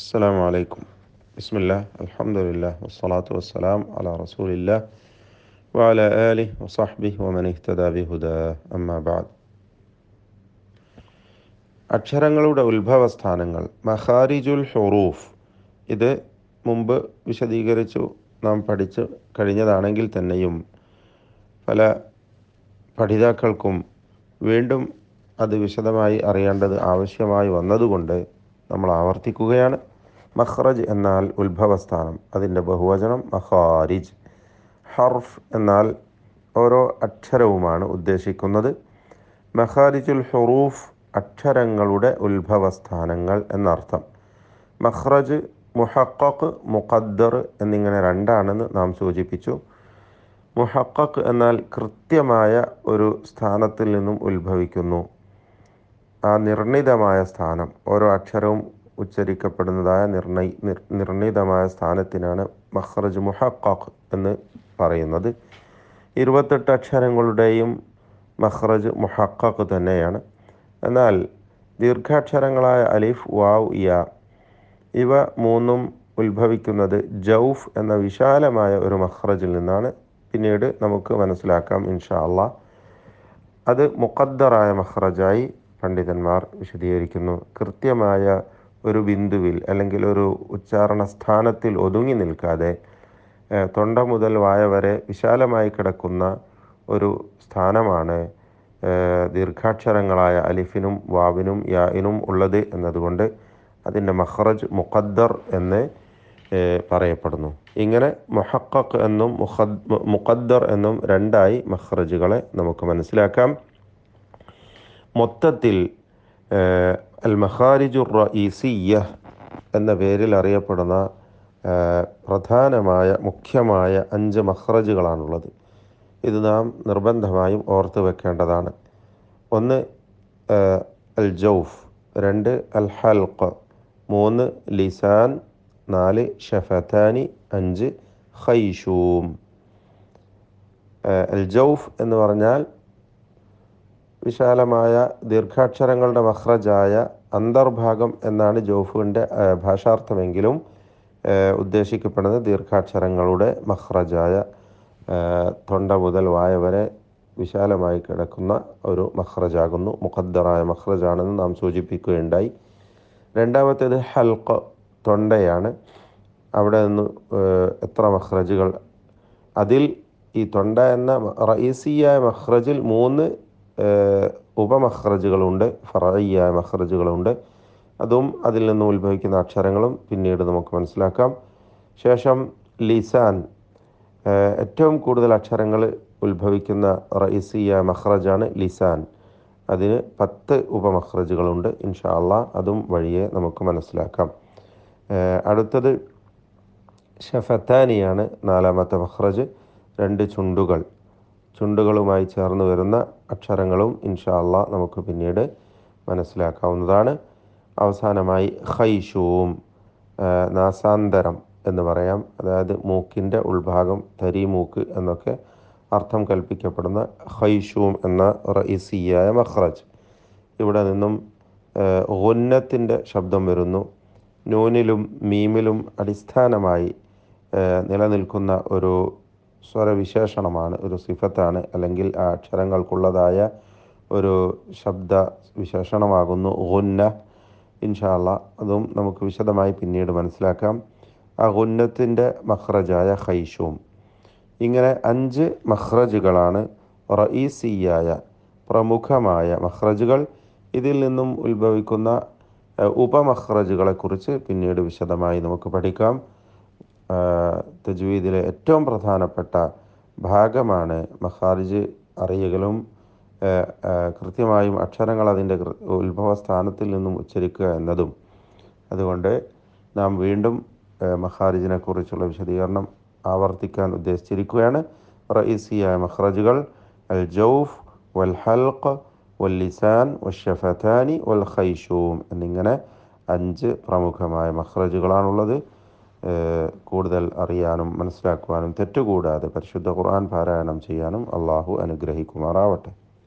السلام عليكم. بسم الله الحمد لله والصلاة والسلام على رسول الله وعلى آله وصحبه ومن اهتدى بهداه أما بعد. അക്ഷരങ്ങളുടെ ഉത്ഭവസ്ഥാനങ്ങൾ മഖാരിജുൽ ഹുറൂഫ്, ഇത് മുമ്പ് വിശദീകരിച്ചു നാം പഠിച്ചു കഴിഞ്ഞതാണെങ്കിൽ തന്നെയും പല പഠിതാക്കൾക്കും വീണ്ടും അത് വിശദമായി അറിയേണ്ടത് ആവശ്യമായി വന്നതുകൊണ്ട് നമ്മൾ ആവർത്തിക്കുകയാണ്. മഖ്റജ് എന്നാൽ ഉത്ഭവസ്ഥാനം, അതിൻ്റെ ബഹുവചനം മഖാരിജ്. ഹർഫ് എന്നാൽ ഓരോ അക്ഷരവുമാണ് ഉദ്ദേശിക്കുന്നത്. മഖാരിജുൽ ഹുറൂഫ് അക്ഷരങ്ങളുടെ ഉത്ഭവസ്ഥാനങ്ങൾ എന്നർത്ഥം. മഖ്റജ് മുഹഖഖ്, മുഖദ്ദർ എന്നിങ്ങനെ രണ്ടാണെന്ന് നാം സൂചിപ്പിച്ചു. മുഹഖഖ് എന്നാൽ കൃത്യമായ ഒരു സ്ഥാനത്തിൽ നിന്നും ഉത്ഭവിക്കുന്നു. ആ നിർണിതമായ സ്ഥാനം, ഓരോ അക്ഷരവും ഉച്ചരിക്കപ്പെടുന്നതായ നിർണിതമായ സ്ഥാനത്തിനാണ് മഖ്റജ് മുഹഖഖ് എന്ന് പറയുന്നത്. 28 അക്ഷരങ്ങളുടെയും മഖ്റജ് മുഹഖഖ് തന്നെയാണ്. എന്നാൽ ദീർഘാക്ഷരങ്ങളായ അലിഫ്, വാവ്, യാ ഇവ മൂന്നും ഉത്ഭവിക്കുന്നത് ജൗഫ് എന്ന വിശാലമായ ഒരു മഖ്റജിൽ നിന്നാണ്. പിന്നീട് നമുക്ക് മനസ്സിലാക്കാം ഇൻഷാ അള്ളാഹ്. അത് മുഖദ്ദറായ മഖ്റജായി പണ്ഡിതന്മാർ വിശദീകരിക്കുന്നു. കൃത്യമായ ഒരു ബിന്ദുവിൽ അല്ലെങ്കിൽ ഒരു ഉച്ചാരണ സ്ഥാനത്തിൽ ഒതുങ്ങി നിൽക്കാതെ തൊണ്ട മുതൽ വായ വരെ വിശാലമായി കിടക്കുന്ന ഒരു സ്ഥാനമാണ് ദീർഘാക്ഷരങ്ങളായ അലിഫിനും വാവിനും യാഇനും ഉള്ളത് എന്നതുകൊണ്ട് അതിൻ്റെ മഖ്റജ് മുഖദ്ദർ എന്ന് പറയപ്പെടുന്നു. ഇങ്ങനെ മുഹഖഖ് എന്നും മുഖദ്ദർ എന്നും രണ്ടായി മഖ്റജുകളെ നമുക്ക് മനസ്സിലാക്കാം. മൊത്തത്തിൽ അൽ മഖാരിജുർ റഈസിയ്യ എന്ന പേരിൽ അറിയപ്പെടുന്ന പ്രധാനമായ മുഖ്യമായ 5 മഖ്റജുകളാണുള്ളത്. ഇത് നാം നിർബന്ധമായും ഓർത്തു വെക്കേണ്ടതാണ്. 1 അൽ ജൗഫ്, 2 അൽ ഹൽഖ്, 3 ലിസാൻ, 4 ഷഫതാനി, 5 ഖൈശൂം. അൽ ജൗഫ് എന്ന് പറഞ്ഞാൽ വിശാലമായ ദീർഘാക്ഷരങ്ങളുടെ മഖ്റജായ അന്തർഭാഗം എന്നാണ് ജൗഫിൻ്റെ ഭാഷാർത്ഥമെങ്കിലും ഉദ്ദേശിക്കപ്പെടുന്നത് ദീർഘാക്ഷരങ്ങളുടെ മഖ്റജായ തൊണ്ട മുതൽ വായ വരെ വിശാലമായി കിടക്കുന്ന ഒരു മഖ്റജാകുന്നു. മുഖദ്ദറായ മഖ്റജാണെന്ന് നാം സൂചിപ്പിക്കുകയുണ്ടായി. രണ്ടാമത്തേത് ഹൽഖ്, തൊണ്ടയാണ്. അവിടെ നിന്ന് എത്ര മഖ്റജുകൾ, അതിൽ ഈ തൊണ്ട എന്ന റഈസിയായ മഖ്റജിൽ 3 ഉപമഖ്റജുകളുണ്ട്, ഫറഈയായ മഖ്റജുകളുണ്ട്. അതും അതിൽ നിന്ന് ഉത്ഭവിക്കുന്ന അക്ഷരങ്ങളും പിന്നീട് നമുക്ക് മനസ്സിലാക്കാം. ശേഷം ലിസാൻ, ഏറ്റവും കൂടുതൽ അക്ഷരങ്ങൾ ഉത്ഭവിക്കുന്ന റഈസിയായ മഖ്റജാണ് ലിസാൻ. അതിന് 10 ഉപമഖ്റജുകളുണ്ട്. ഇൻഷാ അള്ളാഹ് അതും വഴിയെ നമുക്ക് മനസ്സിലാക്കാം. അടുത്തത് ഷഫത്താനിയാണ്, 4ാമത്തെ മഖ്റജ്. 2 ചുണ്ടുകളുമായി ചേർന്ന് വരുന്ന അക്ഷരങ്ങളും ഇൻഷാ അള്ളാഹ് നമുക്ക് പിന്നീട് മനസ്സിലാക്കാവുന്നതാണ്. അവസാനമായി ഖൈശൂം, നാസാന്തരം എന്ന് പറയാം. അതായത് മൂക്കിൻ്റെ ഉൾഭാഗം, തരിമൂക്ക് എന്നൊക്കെ അർത്ഥം കൽപ്പിക്കപ്പെടുന്ന ഖൈശൂം എന്ന റഈസിയായ മഖ്റജ്. ഇവിടെ നിന്നും ഗുന്നത്തിൻ്റെ ശബ്ദം വരുന്നു. നൂനിലും മീമിലും അടിസ്ഥാനമായി നിലനിൽക്കുന്ന ഒരു സ്വരവിശേഷണമാണ്, ഒരു സിഫത്താണ്, അല്ലെങ്കിൽ ആ അക്ഷരങ്ങൾക്കുള്ളതായ ഒരു ശബ്ദ വിശേഷണമാകുന്നു ഗുന്ന. ഇൻഷാ അള്ളാഹ് അതും നമുക്ക് വിശദമായി പിന്നീട് മനസ്സിലാക്കാം. ആ ഗുന്നത്തിൻ്റെ മഖ്റജായ ഖൈശൂം. ഇങ്ങനെ 5 മഖ്റജുകളാണ് റഈസിയായ പ്രമുഖമായ മഖ്റജുകൾ. ഇതിൽ നിന്നും ഉത്ഭവിക്കുന്ന ഉപമഖ്റജുകളെക്കുറിച്ച് പിന്നീട് വിശദമായി നമുക്ക് പഠിക്കാം. തജ്വീദിലെ ഏറ്റവും പ്രധാനപ്പെട്ട ഭാഗമാണ് മഖാരിജ് അറിയലും കൃത്യമായും അക്ഷരങ്ങൾ അതിൻ്റെ ഉത്ഭവസ്ഥാനത്തിൽ നിന്നും ഉച്ചരിക്കുക എന്നതും. അതുകൊണ്ട് നാം വീണ്ടും മഖാരിജിനെ കുറിച്ചുള്ള വിശദീകരണം ആവർത്തിക്കാൻ ഉദ്ദേശിച്ചിരിക്കുകയാണ്. റഈസിയായ മഖ്റജുകൾ അൽ ജൗഫ്, വൽ ഹൽഖ്, വൽ ലിസാൻ, വൽ ഷഫതാനി, വൽ ഖൈശൂം എന്നിങ്ങനെ 5 പ്രമുഖമായ മഖ്റജുകളാണുള്ളത്. കൂടുതൽ അറിയാനും മനസ്സിലാക്കുവാനും തെറ്റുകൂടാതെ പരിശുദ്ധ ഖുർആൻ പാരായണം ചെയ്യാനും അള്ളാഹു അനുഗ്രഹിക്കുമാറാവട്ടെ.